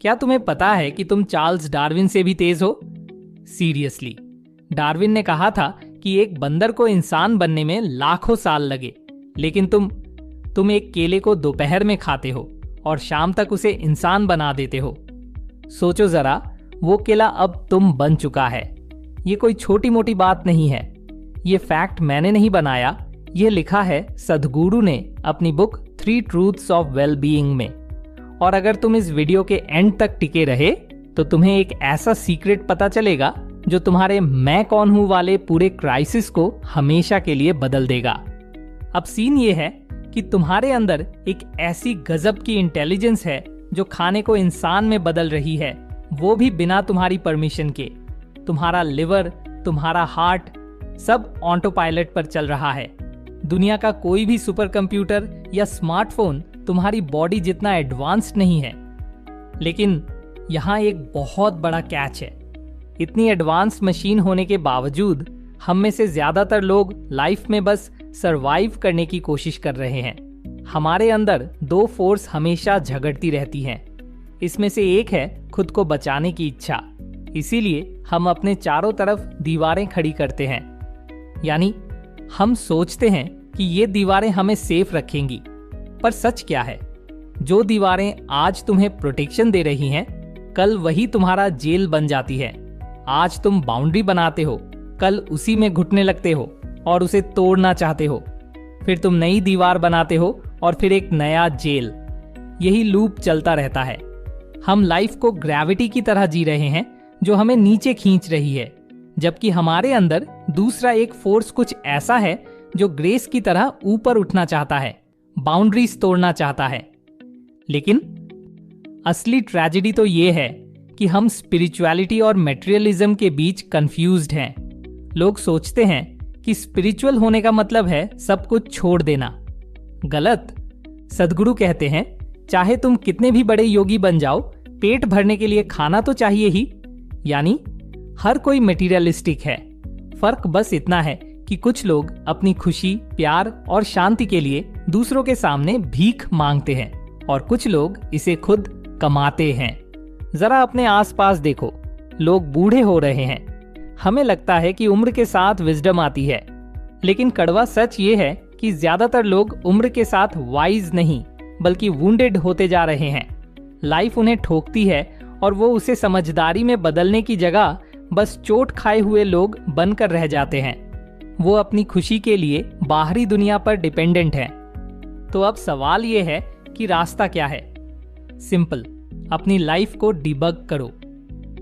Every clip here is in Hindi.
क्या तुम्हें पता है कि तुम चार्ल्स डार्विन से भी तेज हो? सीरियसली, डार्विन ने कहा था कि एक बंदर को इंसान बनने में लाखों साल लगे, लेकिन तुम एक केले को दोपहर में खाते हो और शाम तक उसे इंसान बना देते हो। सोचो जरा, वो केला अब तुम बन चुका है। ये कोई छोटी मोटी बात नहीं है। ये फैक्ट मैंने नहीं बनाया, ये लिखा है सद्गुरु ने अपनी book 3 truths of well being में। और अगर तुम इस वीडियो के एंड तक टिके रहे तो तुम्हें एक ऐसा सीक्रेट पता चलेगा जो तुम्हारे मैं कौन हूं वाले पूरे क्राइसिस को हमेशा के लिए बदल देगा। अब सीन ये है कि तुम्हारे अंदर एक ऐसी गजब की इंटेलिजेंस है जो खाने को इंसान में बदल रही है, वो भी बिना तुम्हारी परमिशन के। तुम्हारा लिवर, तुम्हारा हार्ट, सब ऑटो पायलट पर चल रहा है। दुनिया का कोई भी सुपर कंप्यूटर या स्मार्टफोन तुम्हारी बॉडी जितना एडवांस्ड नहीं है। लेकिन यहाँ एक बहुत बड़ा कैच है। इतनी एडवांस्ड मशीन होने के बावजूद हम में से ज्यादातर लोग लाइफ में बस सरवाइव करने की कोशिश कर रहे हैं। हमारे अंदर 2 फोर्स हमेशा झगड़ती रहती हैं। इसमें से एक है खुद को बचाने की इच्छा। इसीलिए हम अपने चारों तरफ दीवारें खड़ी करते हैं। यानी हम सोचते हैं कि ये दीवारें हमें सेफ रखेंगी, पर सच क्या है? जो दीवारें आज तुम्हें प्रोटेक्शन दे रही हैं, कल वही तुम्हारा जेल बन जाती है। आज तुम बाउंड्री बनाते हो, कल उसी में घुटने लगते हो और उसे तोड़ना चाहते हो। फिर तुम नई दीवार बनाते हो और फिर एक नया जेल। यही लूप चलता रहता है। हम लाइफ को ग्रेविटी की तरह जी रहे हैं जो हमें नीचे खींच रही है, जबकि हमारे अंदर दूसरा एक फोर्स कुछ ऐसा है जो ग्रेस की तरह ऊपर उठना चाहता है, बाउंड्रीज तोड़ना चाहता है। लेकिन असली ट्रेजेडी तो ये है कि हम स्पिरिचुअलिटी और मटेरियलिज्म के बीच कंफ्यूज्ड हैं। लोग सोचते हैं कि स्पिरिचुअल होने का मतलब है सब कुछ छोड़ देना। गलत। सद्गुरु कहते हैं, चाहे तुम कितने भी बड़े योगी बन जाओ, पेट भरने के लिए खाना तो चाहिए ही। यानी हर कोई मटेरियलिस्टिक है। फर्क बस इतना है कि कुछ लोग अपनी खुशी, प्यार और शांति के लिए दूसरों के सामने भीख मांगते हैं और कुछ लोग इसे खुद कमाते हैं। जरा अपने आसपास देखो, लोग बूढ़े हो रहे हैं। हमें लगता है कि उम्र के साथ विजडम आती है, लेकिन कड़वा सच ये है कि ज्यादातर लोग उम्र के साथ वाइज नहीं बल्कि वुंडेड होते जा रहे हैं। लाइफ उन्हें ठोकती है और वो उसे समझदारी में बदलने की जगह बस चोट खाए हुए लोग बनकर रह जाते हैं। वो अपनी खुशी के लिए बाहरी दुनिया पर डिपेंडेंट हैं। तो अब सवाल ये है कि रास्ता क्या है? सिंपल, अपनी लाइफ को डिबग करो।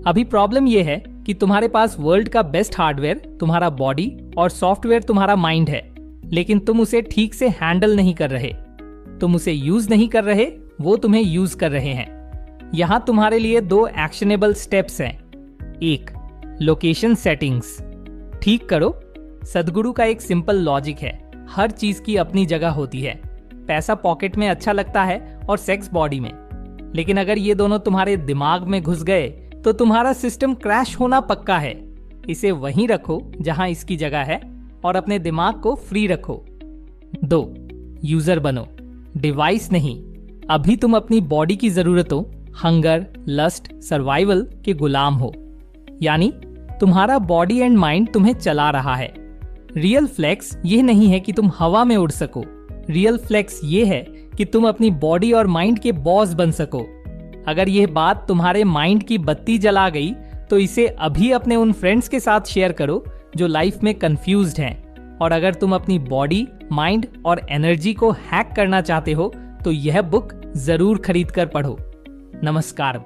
अभी प्रॉब्लम ये है कि तुम्हारे पास वर्ल्ड का बेस्ट हार्डवेयर तुम्हारा बॉडी और सॉफ्टवेयर तुम्हारा माइंड है, लेकिन तुम उसे ठीक से हैंडल नहीं कर रहे। तुम उसे यूज नहीं कर रहे, वो तुम्हें यूज कर रहे हैं। यहां तुम्हारे लिए 2 एक्शनेबल स्टेप्स हैं। 1, लोकेशन सेटिंग्स ठीक करो। सद्गुरु का एक सिंपल लॉजिक है, हर चीज की अपनी जगह होती है। पैसा पॉकेट में अच्छा लगता है और सेक्स बॉडी में। लेकिन अगर ये दोनों तुम्हारे दिमाग में घुस गए तो तुम्हारा सिस्टम क्रैश होना पक्का है। इसे वहीं रखो जहां इसकी जगह है और अपने दिमाग को फ्री रखो। 2, यूजर बनो, डिवाइस नहीं। अभी तुम अपनी बॉडी की जरूरतों, हंगर, लस्ट, सर्वाइवल के गुलाम हो। यानी तुम्हारा बॉडी एंड माइंड तुम्हें चला रहा है। रियल फ्लेक्स ये नहीं है कि तुम हवा में उड़ सको। रियल फ्लेक्स ये है कि तुम अपनी बॉडी और माइंड के बॉस बन सको। अगर यह बात तुम्हारे माइंड की बत्ती जला गई तो इसे अभी अपने उन फ्रेंड्स के साथ शेयर करो जो लाइफ में कंफ्यूज्ड हैं। और अगर तुम अपनी बॉडी, माइंड और एनर्जी को हैक करना चाहते हो तो यह बुक जरूर खरीद कर पढ़ो। नमस्कार।